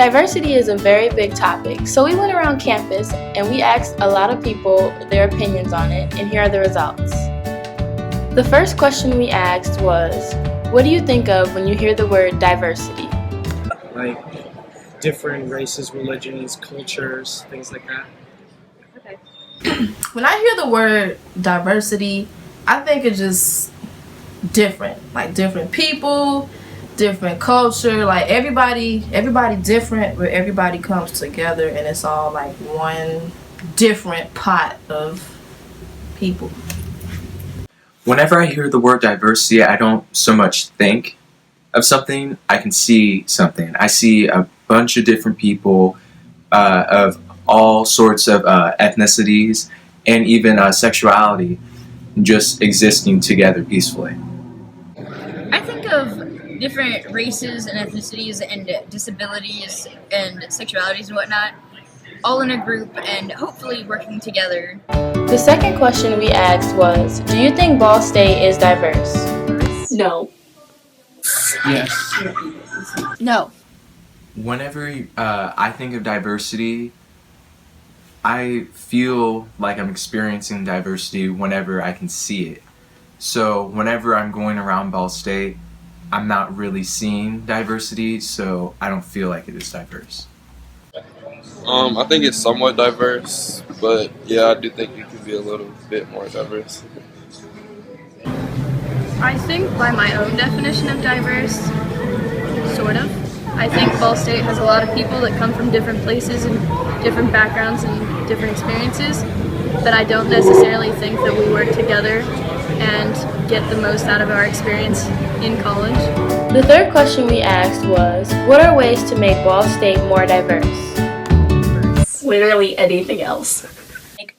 Diversity is a very big topic, so we went around campus and we asked a lot of people their opinions on it, and here are the results. The first question we asked was, what do you think of when you hear the word diversity? Like different races, religions, cultures, things like that. Okay. When I hear the word diversity, I think it's just different. Like different people, different culture, like everybody different, but everybody comes together and it's all like one different pot of people. Whenever I hear the word diversity, I don't so much think of something, I can see something. I see a bunch of different people of all sorts of ethnicities and even sexuality just existing together peacefully. I think of different races and ethnicities and disabilities and sexualities and whatnot all in a group and hopefully working together. The second question we asked was, do you think Ball State is diverse? No. Yes. No. Whenever I think of diversity, I feel like I'm experiencing diversity whenever I can see it. So whenever I'm going around Ball State, I'm not really seeing diversity, so I don't feel like it is diverse. I think it's somewhat diverse, but yeah, I do think it could be a little bit more diverse. I think by my own definition of diverse, sort of. I think Ball State has a lot of people that come from different places and different backgrounds and different experiences, but I don't necessarily think that we work together and get the most out of our experience in college. The third question we asked was, what are ways to make Ball State more diverse? Literally anything else. Like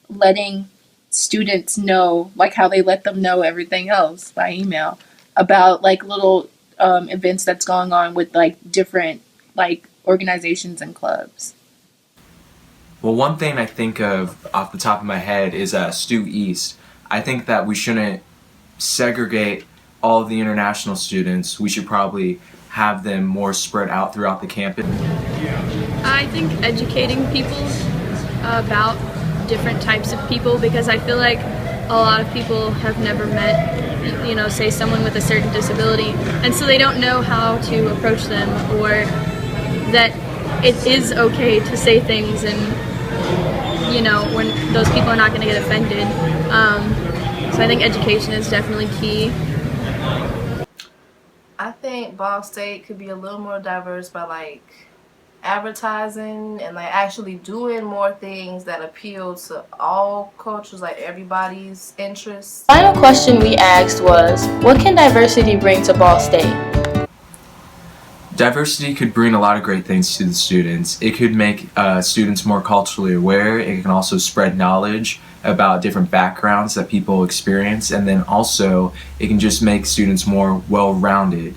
letting students know, like how they let them know everything else by email about like little events that's going on with like different like organizations and clubs. Well, one thing I think of off the top of my head is Stu East. I think that we shouldn't segregate all of the international students. We should probably have them more spread out throughout the campus. I think educating people about different types of people, because I feel like a lot of people have never met, you know, say someone with a certain disability, and so they don't know how to approach them, or that it is okay to say things and, you know, when those people are not going to get offended. So I think education is definitely key. I think Ball State could be a little more diverse by like advertising and like actually doing more things that appeal to all cultures, like everybody's interests. The final question we asked was, what can diversity bring to Ball State? Diversity could bring a lot of great things to the students. It could make students more culturally aware. It can also spread knowledge about different backgrounds that people experience, and then also it can just make students more well-rounded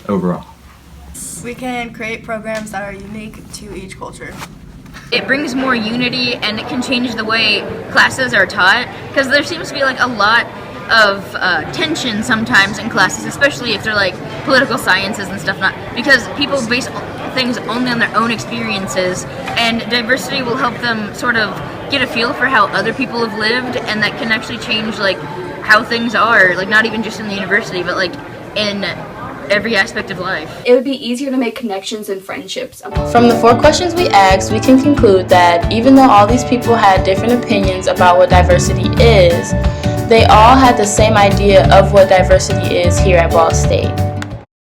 overall. We can create programs that are unique to each culture. It brings more unity and it can change the way classes are taught, because there seems to be like a lot of tension sometimes in classes, especially if they're like political sciences and stuff, not because people base things only on their own experiences, and diversity will help them sort of get a feel for how other people have lived, and that can actually change like how things are, like not even just in the university, but like in every aspect of life. It would be easier to make connections and friendships. From the 4 questions we asked, we can conclude that even though all these people had different opinions about what diversity is, they all had the same idea of what diversity is here at Ball State.